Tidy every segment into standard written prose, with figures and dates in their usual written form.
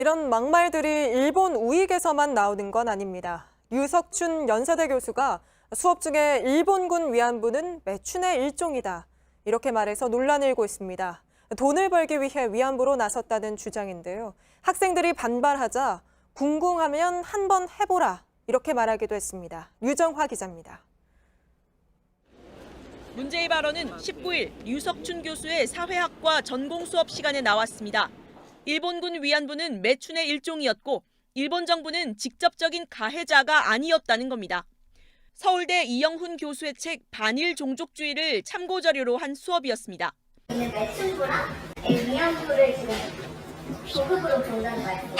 이런 막말들이 일본 우익에서만 나오는 건 아닙니다. 류석춘 연세대 교수가 수업 중에 일본군 위안부는 매춘의 일종이다. 이렇게 말해서 논란을 일고 있습니다. 돈을 벌기 위해 위안부로 나섰다는 주장인데요. 학생들이 반발하자 궁금하면 한번 해보라. 이렇게 말하기도 했습니다. 유정화 기자입니다. 문제의 발언은 19일 류석춘 교수의 사회학과 전공 수업 시간에 나왔습니다. 일본군 위안부는 매춘의 일종이었고 일본 정부는 직접적인 가해자가 아니었다는 겁니다. 서울대 이영훈 교수의 책 반일 종족주의를 참고 자료로 한 수업이었습니다. 매춘부랑 위안부를 지금 조급으로 본다는 말씀.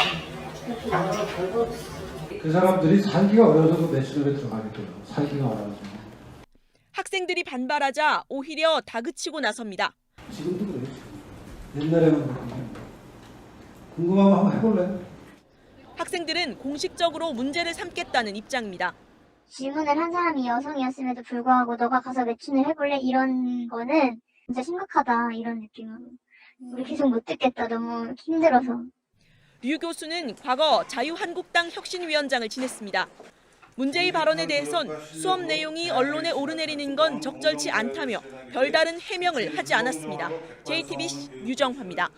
그 사람들이 살기가 어려워서 매춘으로 들어가겠더라고요. 살기가 어려워서. 학생들이 반발하자 오히려 다그치고 나섭니다. 지금도 그래요. 옛날에는 그랬거든요. 궁금하면 한번 해볼래? 학생들은 공식적으로 문제를 삼겠다는 입장입니다. 질문을 한 사람이 여성이었음에도 불구하고 너가 가서 매춘을 해볼래? 이런 거는 진짜 심각하다 이런 느낌으로. 우리 계속 못 듣겠다. 너무 힘들어서. 류 교수는 과거 자유한국당 혁신위원장을 지냈습니다. 문제의 발언에 대해선 수업 내용이 언론에 오르내리는 건 적절치 않다며 별다른 해명을 하지 않았습니다. JTBC 유정화입니다.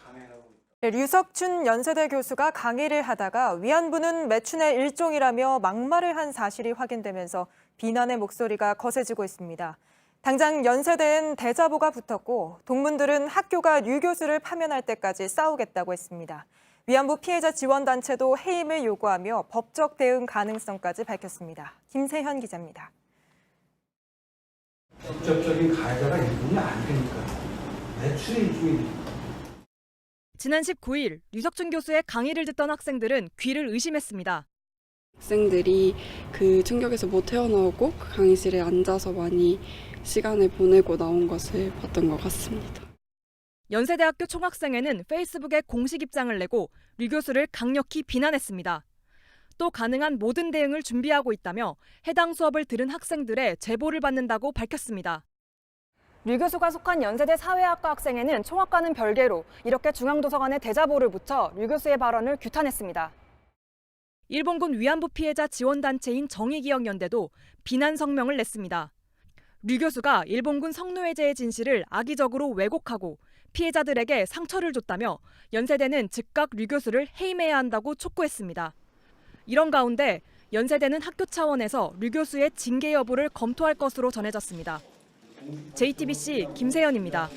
류석춘 연세대 교수가 강의를 하다가 위안부는 매춘의 일종이라며 막말을 한 사실이 확인되면서 비난의 목소리가 거세지고 있습니다. 당장 연세대엔 대자보가 붙었고 동문들은 학교가 류 교수를 파면할 때까지 싸우겠다고 했습니다. 위안부 피해자 지원단체도 해임을 요구하며 법적 대응 가능성까지 밝혔습니다. 김세현 기자입니다. 직접적인 가해자가 일본이 아니니까 매출의 일종이니까. 지난 19일 류석춘 교수의 강의를 듣던 학생들은 귀를 의심했습니다. 학생들이 그 충격에서 못 헤어나오고 그 강의실에 앉아서 많이 시간을 보내고 나온 것을 봤던 것 같습니다. 연세대학교 총학생회는 페이스북에 공식 입장을 내고 류 교수를 강력히 비난했습니다. 또 가능한 모든 대응을 준비하고 있다며 해당 수업을 들은 학생들의 제보를 받는다고 밝혔습니다. 류 교수가 속한 연세대 사회학과 학생회는 총학과는 별개로 이렇게 중앙도서관에 대자보를 붙여 류 교수의 발언을 규탄했습니다. 일본군 위안부 피해자 지원단체인 정의기억연대도 비난 성명을 냈습니다. 류 교수가 일본군 성노예제의 진실을 악의적으로 왜곡하고 피해자들에게 상처를 줬다며 연세대는 즉각 류 교수를 해임해야 한다고 촉구했습니다. 이런 가운데 연세대는 학교 차원에서 류 교수의 징계 여부를 검토할 것으로 전해졌습니다. JTBC 김세연입니다.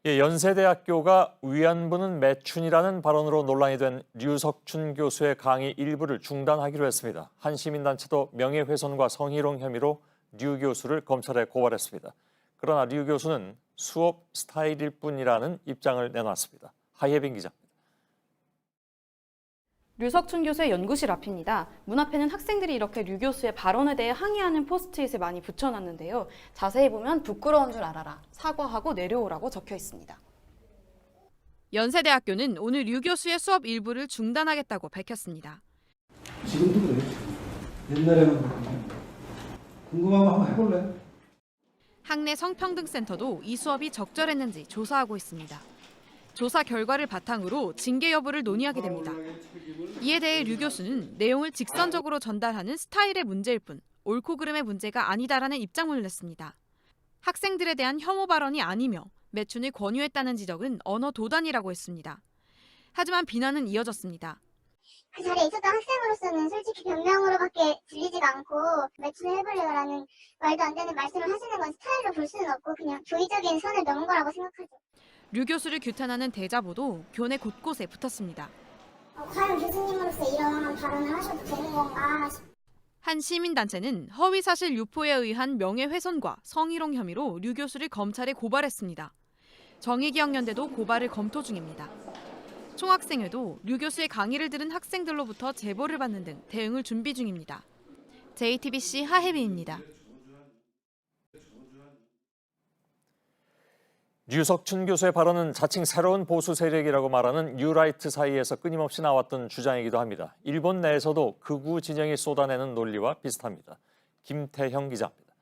연세대학교가 위안부는 매춘이라는 발언으로 논란이 된 류석춘 교수의 강의 일부를 중단하기로 했습니다. 한 시민단체도 명예훼손과 성희롱 혐의로 류 교수를 검찰에 고발했습니다. 그러나 류 교수는 수업 스타일일 뿐이라는 입장을 내놨습니다. 하예빈 기자입니다. 류석춘 교수의 연구실 앞입니다. 문 앞에는 학생들이 이렇게 류 교수의 발언에 대해 항의하는 포스트잇을 많이 붙여놨는데요. 자세히 보면 부끄러운 줄 알아라, 사과하고 내려오라고 적혀 있습니다. 연세대학교는 오늘 류 교수의 수업 일부를 중단하겠다고 밝혔습니다. 지금도 그래요. 옛날에는 그랬거든요. 궁금하면 한번 해볼래? 학내 성평등센터도 이 수업이 적절했는지 조사하고 있습니다. 조사 결과를 바탕으로 징계 여부를 논의하게 됩니다. 이에 대해 류 교수는 내용을 직선적으로 전달하는 스타일의 문제일 뿐 옳고 그름의 문제가 아니다라는 입장문을 냈습니다. 학생들에 대한 혐오 발언이 아니며 매춘을 권유했다는 지적은 언어 도단이라고 했습니다. 하지만 비난은 이어졌습니다. 그 자리에 있었던 학생으로서는 솔직히 변명으로밖에 들리지가 않고 매춘을 해보려라는 말도 안 되는 말씀을 하시는 건 스타일로 볼 수는 없고 그냥 조의적인 선을 넘은 거라고 생각하죠. 류 교수를 규탄하는 대자보도 교내 곳곳에 붙었습니다. 과연 교수님으로서 이런 발언을 하셔도 되는 건가? 한 시민단체는 허위사실 유포에 의한 명예훼손과 성희롱 혐의로 류 교수를 검찰에 고발했습니다. 정의기억연대도 고발을 검토 중입니다. 총학생회도 류 교수의 강의를 들은 학생들로부터 제보를 받는 등 대응을 준비 중입니다. JTBC 하혜빈입니다. 류석춘 교수의 발언은 자칭 새로운 보수 세력이라고 말하는 뉴라이트 사이에서 끊임없이 나왔던 주장이기도 합니다. 일본 내에서도 극우 진영이 쏟아내는 논리와 비슷합니다. 김태형 기자입니다.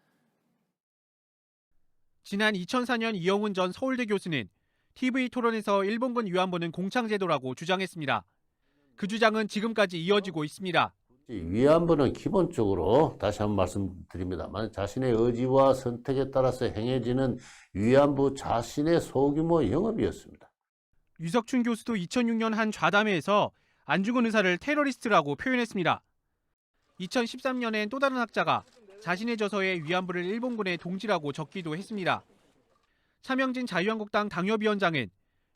지난 2004년 이영훈 전 서울대 교수는 TV 토론에서 일본군 위안부는 공창제도라고 주장했습니다. 그 주장은 지금까지 이어지고 있습니다. 위안부는 기본적으로 다시 한번 말씀드립니다만 자신의 의지와 선택에 따라서 행해지는 위안부 자신의 소규모 영업이었습니다. 유석춘 교수도 2006년 한 좌담회에서 안중근 의사를 테러리스트라고 표현했습니다. 2013년엔 또 다른 학자가 자신의 저서에 위안부를 일본군의 동지라고 적기도 했습니다. 차명진 자유한국당 당협위원장은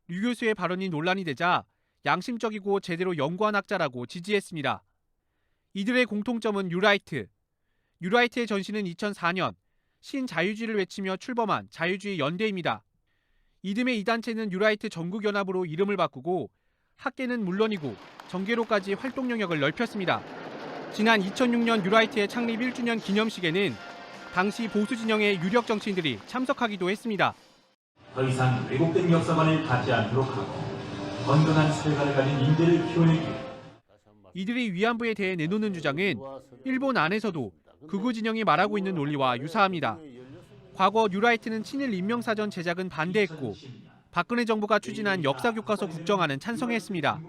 류 교수의 발언이 논란이 되자 양심적이고 제대로 연구한 학자라고 지지했습니다. 이들의 공통점은 뉴라이트. 뉴라이트의 전신은 2004년 신자유주의를 외치며 출범한 자유주의 연대입니다. 이듬해 이 단체는 뉴라이트 전국연합으로 이름을 바꾸고 학계는 물론이고 정계로까지 활동 영역을 넓혔습니다. 지난 2006년 뉴라이트의 창립 1주년 기념식에는 당시 보수 진영의 유력 정치인들이 참석하기도 했습니다. 더 이상 왜곡된 역사관을 갖지 않도록 하고 건강한 세계관을 가진 인재를 키워내기 위해 이들이 위안부에 대해 내놓는 주장은 일본 안에서도 극우 진영이 말하고 있는 논리와 유사합니다. 과거 뉴라이트는 친일 인명사전 제작은 반대했고 박근혜 정부가 추진한 역사교과서 국정화는 찬성했습니다.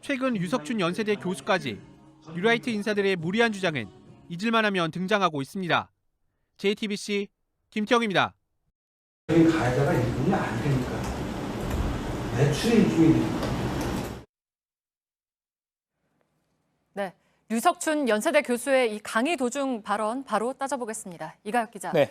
최근 유석춘 연세대 교수까지 뉴라이트 인사들의 무리한 주장은 잊을만하면 등장하고 있습니다. JTBC 김태형입니다. 가해자가 일본이 아니니까 매출의 일종이니까. 네, 유석춘 연세대 교수의 이 강의 도중 발언 바로 따져보겠습니다. 이가혁 기자. 네.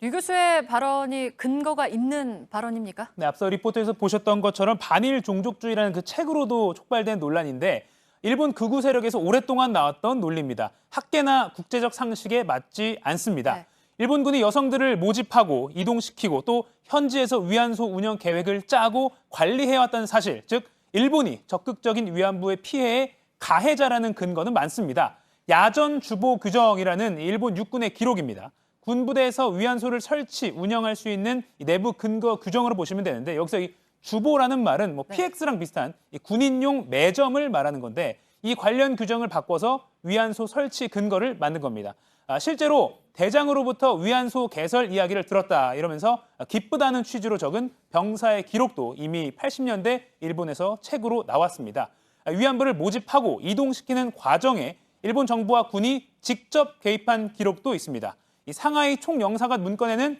류 교수의 발언이 근거가 있는 발언입니까? 네, 앞서 리포트에서 보셨던 것처럼 반일 종족주의라는 그 책으로도 촉발된 논란인데 일본 극우 세력에서 오랫동안 나왔던 논리입니다. 학계나 국제적 상식에 맞지 않습니다. 네. 일본군이 여성들을 모집하고 이동시키고 또 현지에서 위안소 운영 계획을 짜고 관리해왔다는 사실, 즉 일본이 적극적인 위안부의 피해의 가해자라는 근거는 많습니다. 야전 주보 규정이라는 일본 육군의 기록입니다. 군부대에서 위안소를 설치, 운영할 수 있는 내부 근거 규정으로 보시면 되는데 여기서 이 주보라는 말은 뭐 PX랑 비슷한 이 군인용 매점을 말하는 건데 이 관련 규정을 바꿔서 위안소 설치 근거를 만든 겁니다. 실제로 대장으로부터 위안소 개설 이야기를 들었다 이러면서 기쁘다는 취지로 적은 병사의 기록도 이미 80년대 일본에서 책으로 나왔습니다. 위안부를 모집하고 이동시키는 과정에 일본 정부와 군이 직접 개입한 기록도 있습니다. 이 상하이 총영사관 문건에는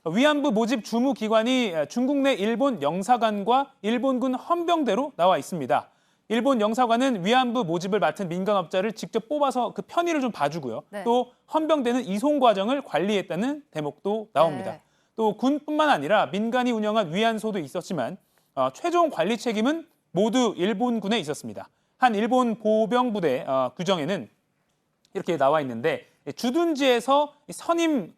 위안부 모집 주무기관이 중국 내 일본 영사관과 일본군 헌병대로 나와 있습니다. 일본 영사관은 위안부 모집을 맡은 민간업자를 직접 뽑아서 그 편의를 좀 봐주고요. 네. 또 헌병대는 이송 과정을 관리했다는 대목도 나옵니다. 네. 또 군뿐만 아니라 민간이 운영한 위안소도 있었지만 최종 관리 책임은 모두 일본군에 있었습니다. 한 일본 보병부대 규정에는 이렇게 나와 있는데 주둔지에서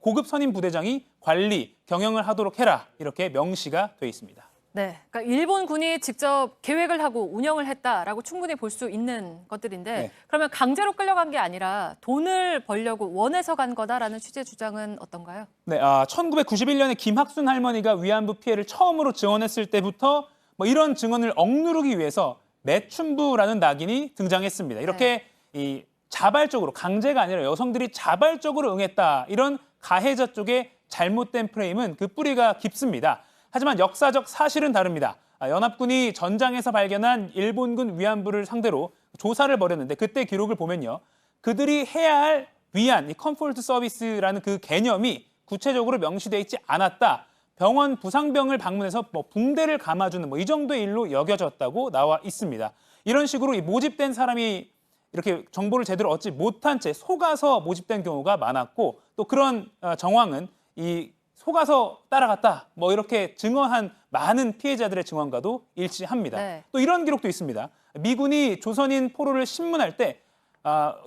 고급 선임 부대장이 관리, 경영을 하도록 해라 이렇게 명시가 돼 있습니다. 네, 그러니까 일본군이 직접 계획을 하고 운영을 했다라고 충분히 볼 수 있는 것들인데 네. 그러면 강제로 끌려간 게 아니라 돈을 벌려고 원해서 간 거다라는 취지의 주장은 어떤가요? 네, 1991년에 김학순 할머니가 위안부 피해를 처음으로 증언했을 때부터 뭐 이런 증언을 억누르기 위해서 매춘부라는 낙인이 등장했습니다. 이렇게 이 자발적으로 강제가 아니라 여성들이 자발적으로 응했다 이런 가해자 쪽의 잘못된 프레임은 그 뿌리가 깊습니다. 하지만 역사적 사실은 다릅니다. 연합군이 전장에서 발견한 일본군 위안부를 상대로 조사를 벌였는데 그때 기록을 보면요. 그들이 해야 할 위안, 이 컴포트 서비스라는 그 개념이 구체적으로 명시되어 있지 않았다. 병원 부상병을 방문해서 뭐 붕대를 감아주는 이 정도의 일로 여겨졌다고 나와 있습니다. 이런 식으로 이 모집된 사람이 이렇게 정보를 제대로 얻지 못한 채 속아서 모집된 경우가 많았고 또 그런 정황은 이 속아서 따라갔다 뭐 이렇게 증언한 많은 피해자들의 증언과도 일치합니다. 네. 또 이런 기록도 있습니다. 미군이 조선인 포로를 신문할 때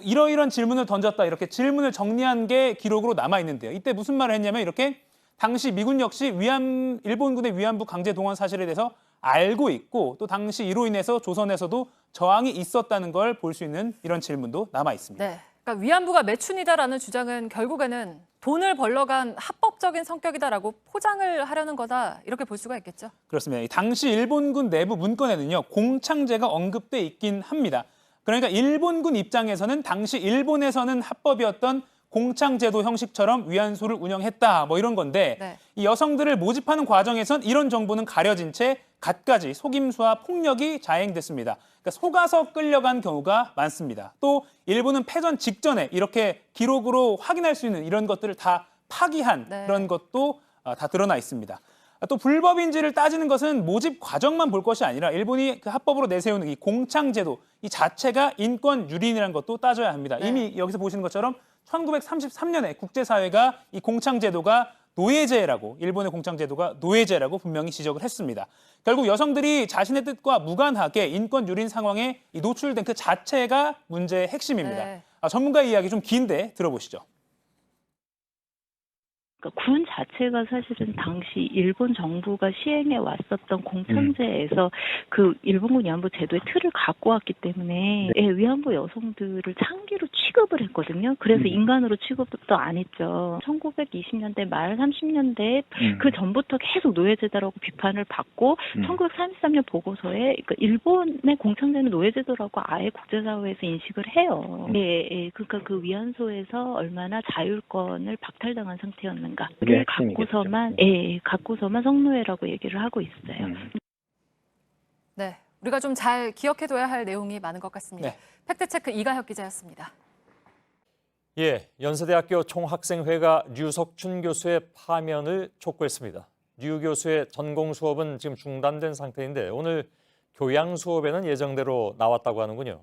이러이런 질문을 던졌다 이렇게 질문을 정리한 게 기록으로 남아 있는데요. 이때 무슨 말을 했냐면 이렇게 당시 미군 역시 일본군의 위안부 강제 동원 사실에 대해서 알고 있고 또 당시 이로 인해서 조선에서도 저항이 있었다는 걸 볼 수 있는 이런 질문도 남아 있습니다. 네, 그러니까 위안부가 매춘이다라는 주장은 결국에는 돈을 벌러 간 합법적인 성격이다라고 포장을 하려는 거다 이렇게 볼 수가 있겠죠. 그렇습니다. 당시 일본군 내부 문건에는요. 공창제가 언급돼 있긴 합니다. 그러니까 일본군 입장에서는 당시 일본에서는 합법이었던 공창제도 형식처럼 위안소를 운영했다 뭐 이런 건데 네. 이 여성들을 모집하는 과정에선 이런 정보는 가려진 채 갖가지 속임수와 폭력이 자행됐습니다. 그러니까 속아서 끌려간 경우가 많습니다. 또 일부는 패전 직전에 이렇게 기록으로 확인할 수 있는 이런 것들을 다 파기한 그런 것도 다 드러나 있습니다. 또 불법인지를 따지는 것은 모집 과정만 볼 것이 아니라 일본이 그 합법으로 내세우는 이 공창제도 이 자체가 인권 유린이라는 것도 따져야 합니다. 이미 여기서 보시는 것처럼 1933년에 국제사회가 이 공창제도가 노예제라고, 일본의 공창제도가 노예제라고 분명히 지적을 했습니다. 결국 여성들이 자신의 뜻과 무관하게 인권 유린 상황에 노출된 그 자체가 문제의 핵심입니다. 전문가의 이야기 좀 긴데 들어보시죠. 그러니까 군 자체가 사실은 당시 일본 정부가 시행해 왔었던 공창제에서 그 일본군 위안부 제도의 틀을 갖고 왔기 때문에 위안부 여성들을 창기로 취급을 했거든요. 그래서 인간으로 취급도 안 했죠. 1920년대 말 30년대 그 전부터 계속 노예제도라고 비판을 받고 1933년 보고서에 그러니까 일본의 공창제는 노예제도라고 아예 국제사회에서 인식을 해요. 그러니까 그 위안소에서 얼마나 자율권을 박탈당한 상태였는가. 를 갖고서만 성노예라고 얘기를 하고 있어요. 네, 우리가 좀 잘 기억해둬야 할 내용이 많은 것 같습니다. 팩트체크 이가혁 기자였습니다. 예, 연세대학교 총학생회가 류석춘 교수의 파면을 촉구했습니다. 류 교수의 전공 수업은 지금 중단된 상태인데 오늘 교양 수업에는 예정대로 나왔다고 하는군요.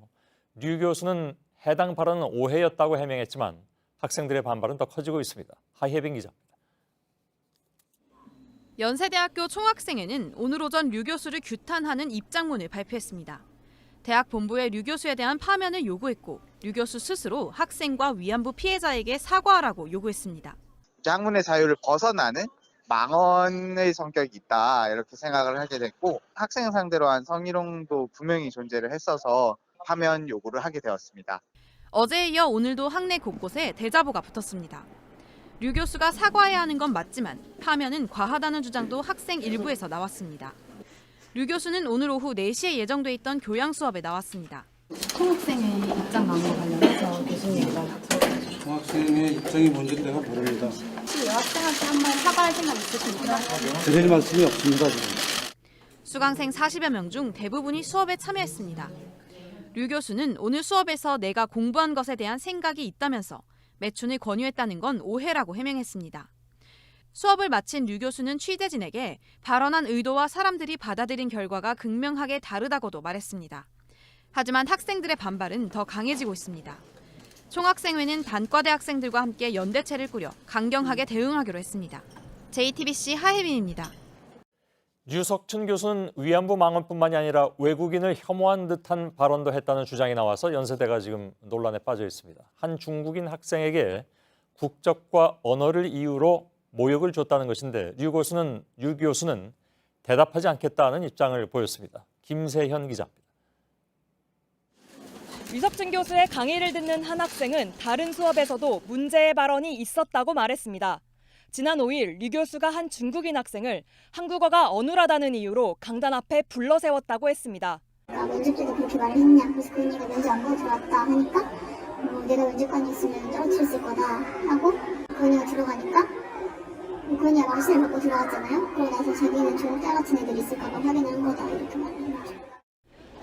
류 교수는 해당 발언은 오해였다고 해명했지만 학생들의 반발은 더 커지고 있습니다. 하혜빈 기자입니다. 연세대학교 총학생회는 오늘 오전 류 교수를 규탄하는 입장문을 발표했습니다. 대학 본부에 류 교수에 대한 파면을 요구했고 류 교수 스스로 학생과 위안부 피해자에게 사과하라고 요구했습니다. 학문의 자유를 벗어나는 망언의 성격이 있다 이렇게 생각을 하게 됐고 학생 상대로 한 성희롱도 분명히 존재를 했어서 파면 요구를 하게 되었습니다. 어제에 이어 오늘도 학내 곳곳에 대자보가 붙었습니다. 류 교수가 사과해야 하는 건 맞지만 파면은 과하다는 주장도 학생 일부에서 나왔습니다. 류 교수는 오늘 오후 4시에 예정돼 있던 교양 수업에 나왔습니다. 총학생회 입장 나온 거 관련해서 교수님 말씀. 총학생의 입장이 뭔지 내가 모릅니다. 혹시 여학생한테 한번 사과할 생각 있으십니까? 드릴 말씀이 없습니다. 지금. 수강생 40여 명 중 대부분이 수업에 참여했습니다. 류 교수는 오늘 수업에서 내가 공부한 것에 대한 생각이 있다면서 매춘을 권유했다는 건 오해라고 해명했습니다. 수업을 마친 류 교수는 취재진에게 발언한 의도와 사람들이 받아들인 결과가 극명하게 다르다고도 말했습니다. 하지만 학생들의 반발은 더 강해지고 있습니다. 총학생회는 단과대 학생들과 함께 연대체를 꾸려 강경하게 대응하기로 했습니다. JTBC 하혜빈입니다. 류석춘 교수는 위안부 망언뿐만이 아니라 외국인을 혐오한 듯한 발언도 했다는 주장이 나와서 연세대가 지금 논란에 빠져 있습니다. 한 중국인 학생에게 국적과 언어를 이유로 모욕을 줬다는 것인데 류 교수는 대답하지 않겠다는 입장을 보였습니다. 김세현 기자입니다. 류석춘 교수의 강의를 듣는 한 학생은 다른 수업에서도 문제의 발언이 있었다고 말했습니다. 지난 5일 류 교수가 한 중국인 학생을 한국어가 어눌하다는 이유로 강단 앞에 불러 세웠다고 했습니다. 면접 때도 그렇게 말을 했냐. 그래서 그 언니가 면접 안 보고 들어왔다 하니까 내가 면접관이 있으면 떨어뜨렸을 거다 하고 그 언니가 들어가니까 그 언니가 마신을 받고 들어갔잖아요. 그러고 나서 자기는 중국 딸 같은 애들이 있을까 봐 확인한 거다 이렇게 말하는 거죠.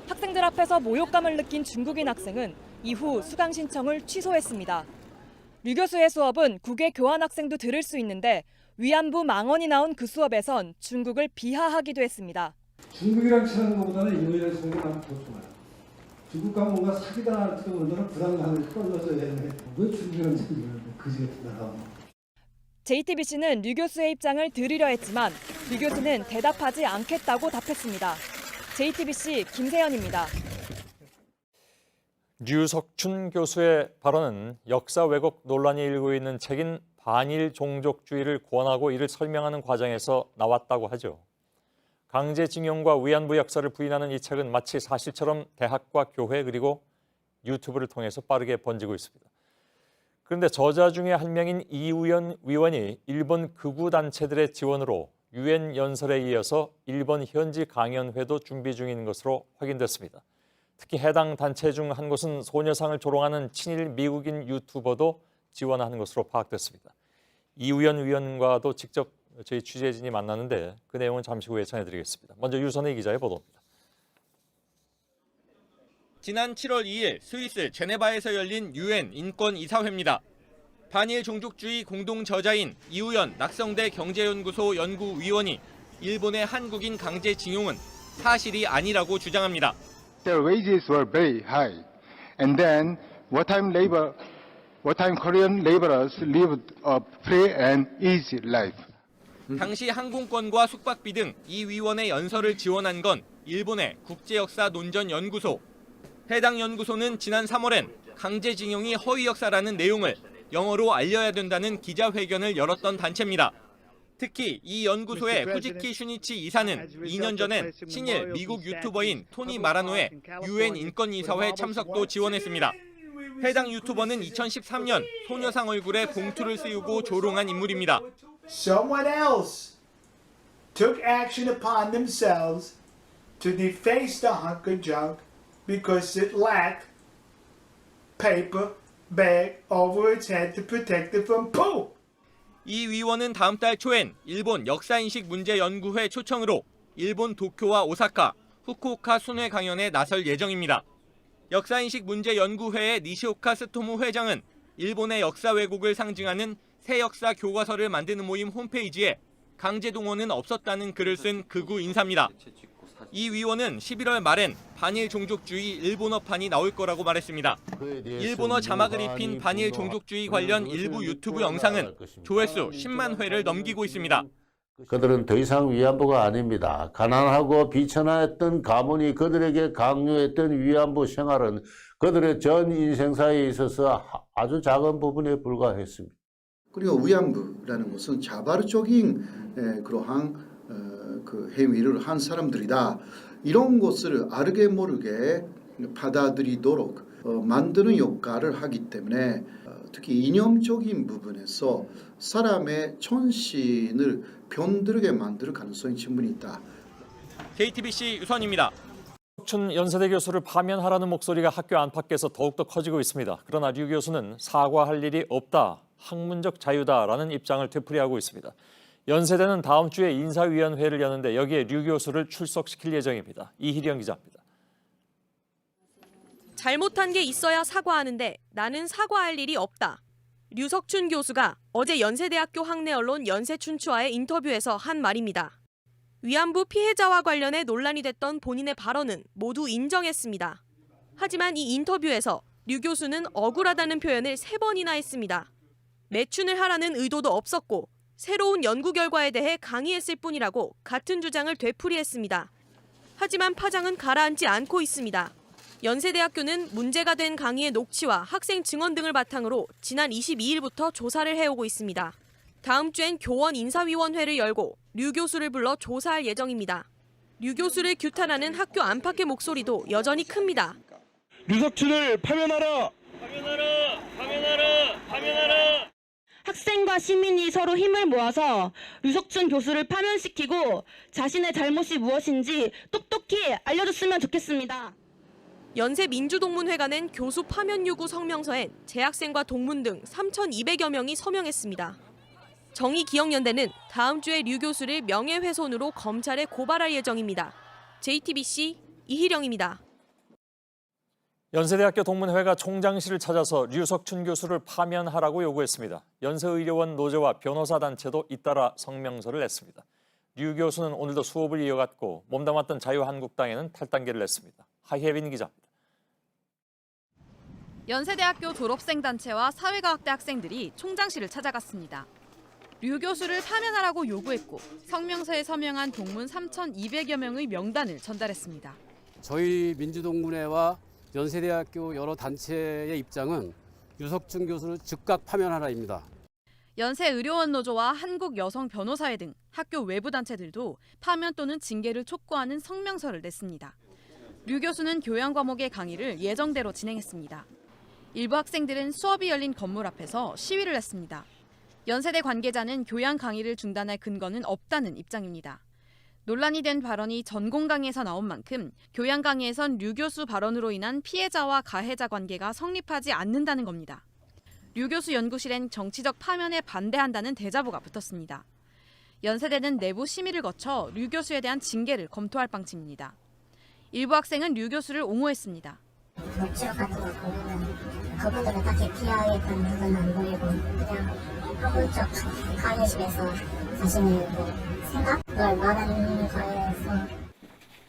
학생들 앞에서 모욕감을 느낀 중국인 학생은 이후 수강 신청을 취소했습니다. 류 교수의 수업은 국외 교환 학생도 들을 수 있는데 위안부 망언이 나온 그 수업에선 중국을 비하하기도 했습니다. 중국이랑 치는 것보다는 일본이랑 치는 게 나는 더 좋아요. 중국과 뭔가 사기당할지도 모르는 불안감을 떨어져야 되는데 왜 중국이랑 치는 거예요? 그지 같은 나라. JTBC는 류 교수의 입장을 들으려 했지만 류 교수는 대답하지 않겠다고 답했습니다. JTBC 김세연입니다. 류석춘 교수의 발언은 역사 왜곡 논란이 일고 있는 책인 반일 종족주의를 권하고 이를 설명하는 과정에서 나왔다고 하죠. 강제징용과 위안부 역사를 부인하는 이 책은 마치 사실처럼 대학과 교회 그리고 유튜브를 통해서 빠르게 번지고 있습니다. 그런데 저자 중에 한 명인 이우연 위원이 일본 극우 단체들의 지원으로 유엔 연설에 이어서 일본 현지 강연회도 준비 중인 것으로 확인됐습니다. 특히 해당 단체 중 한 곳은 소녀상을 조롱하는 친일 미국인 유튜버도 지원하는 것으로 파악됐습니다. 이우연 위원과도 직접 저희 취재진이 만났는데 그 내용은 잠시 후에 전해드리겠습니다. 먼저 유선의 기자의 보도입니다. 지난 7월 2일 스위스 제네바에서 열린 UN 인권이사회입니다. 반일 종족주의 공동 저자인 이우연 낙성대 경제연구소 연구위원이 일본의 한국인 강제징용은 사실이 아니라고 주장합니다. Their wages were very high, and then wartime Korean laborers lived a free and easy life. 당시 항공권과 숙박비 등 이 위원의 연설을 지원한 건 일본의 국제역사논전연구소. 해당 연구소는 지난 3월엔 강제징용이 허위 역사라는 내용을 영어로 알려야 된다는 기자회견을 열었던 단체입니다. 특히 이 연구소의 후지키 슈니치 이사는 2년 전엔 친일 미국 유튜버인 토니 마라노의 UN 인권이사회 참석도 지원했습니다. 해당 유튜버는 2013년 소녀상 얼굴에 봉투를 씌우고 조롱한 인물입니다. Someone else took action upon themselves to deface the hunk of junk because it lacked paper bag over its head to protect it from poop. 이 위원은 다음 달 초엔 일본 역사인식 문제 연구회 초청으로 일본 도쿄와 오사카, 후쿠오카 순회 강연에 나설 예정입니다. 역사인식 문제 연구회의 니시오카 스토무 회장은 일본의 역사 왜곡을 상징하는 새 역사 교과서를 만드는 모임 홈페이지에 강제 동원은 없었다는 글을 쓴 극우 인사입니다. 이 위원은 11월 말엔 반일 종족주의 일본어판이 나올 거라고 말했습니다. 일본어 자막을 입힌 반일 종족주의 관련 일부 유튜브 영상은 조회수 10만 회를 넘기고 있습니다. 그들은 더 이상 위안부가 아닙니다. 가난하고 비천했던 가문이 그들에게 강요했던 위안부 생활은 그들의 전 인생사에 있어서 아주 작은 부분에 불과했습니다. 그리고 위안부라는 것은 자발적인 그러한 그 행위를 한 사람들이다. 이런 것을 알게 모르게 받아들이도록 만드는 역할을 하기 때문에 특히 이념적인 부분에서 사람의 전신을 병들게 만들 가능성이 충분히 있다. JTBC 유선입니다. 류석춘 연세대 교수를 파면하라는 목소리가 학교 안팎에서 더욱더 커지고 있습니다. 그러나 류 교수는 사과할 일이 없다, 학문적 자유다라는 입장을 되풀이하고 있습니다. 연세대는 다음 주에 인사위원회를 여는데 여기에 류 교수를 출석시킬 예정입니다. 이희령 기자입니다. 잘못한 게 있어야 사과하는데 나는 사과할 일이 없다. 류석춘 교수가 어제 연세대학교 학내 언론 연세춘추와의 인터뷰에서 한 말입니다. 위안부 피해자와 관련해 논란이 됐던 본인의 발언은 모두 인정했습니다. 하지만 이 인터뷰에서 류 교수는 억울하다는 표현을 3번이나 했습니다. 매춘을 하라는 의도도 없었고 새로운 연구 결과에 대해 강의했을 뿐이라고 같은 주장을 되풀이했습니다. 하지만 파장은 가라앉지 않고 있습니다. 연세대학교는 문제가 된 강의의 녹취와 학생 증언 등을 바탕으로 지난 22일부터 조사를 해오고 있습니다. 다음 주엔 교원 인사위원회를 열고 류 교수를 불러 조사할 예정입니다. 류 교수를 규탄하는 학교 안팎의 목소리도 여전히 큽니다. 류석춘을 파면하라! 파면하라! 파면하라! 파면하라! 학생과 시민이 서로 힘을 모아서 류석춘 교수를 파면시키고 자신의 잘못이 무엇인지 똑똑히 알려줬으면 좋겠습니다. 연세민주동문회가 낸 교수 파면 요구 성명서엔 재학생과 동문 등 3,200여 명이 서명했습니다. 정의기억연대는 다음 주에 류 교수를 명예훼손으로 검찰에 고발할 예정입니다. JTBC 이희령입니다. 연세대학교 동문회가 총장실을 찾아서 류석춘 교수를 파면하라고 요구했습니다. 연세의료원 노조와 변호사 단체도 잇따라 성명서를 냈습니다. 류 교수는 오늘도 수업을 이어갔고 몸담았던 자유한국당에는 탈당계를 냈습니다. 하혜빈 기자입니다. 연세대학교 졸업생 단체와 사회과학대 학생들이 총장실을 찾아갔습니다. 류 교수를 파면하라고 요구했고 성명서에 서명한 동문 3,200여 명의 명단을 전달했습니다. 저희 민주동문회와 연세대학교 여러 단체의 입장은 류석춘 교수를 즉각 파면하라입니다. 연세의료원 노조와 한국여성변호사회 등 학교 외부 단체들도 파면 또는 징계를 촉구하는 성명서를 냈습니다. 류 교수는 교양 과목의 강의를 예정대로 진행했습니다. 일부 학생들은 수업이 열린 건물 앞에서 시위를 했습니다. 연세대 관계자는 교양 강의를 중단할 근거는 없다는 입장입니다. 논란이 된 발언이 전공 강의에서 나온 만큼 교양 강의에선 류 교수 발언으로 인한 피해자와 가해자 관계가 성립하지 않는다는 겁니다. 류 교수 연구실엔 정치적 파면에 반대한다는 대자보가 붙었습니다. 연세대는 내부 심의를 거쳐 류 교수에 대한 징계를 검토할 방침입니다. 일부 학생은 류 교수를 옹호했습니다. 녹취록 같은 거 보면은 그분들은 딱히 피하겠다는 부분은 안 보이고 그냥 학부 쪽 강의실에서 자신의 생각을 말하는 거에서.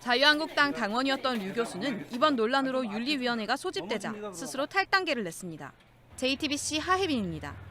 자유한국당 당원이었던 류 교수는 이번 논란으로 윤리위원회가 소집되자 스스로 탈당계를 냈습니다. JTBC 하혜빈입니다.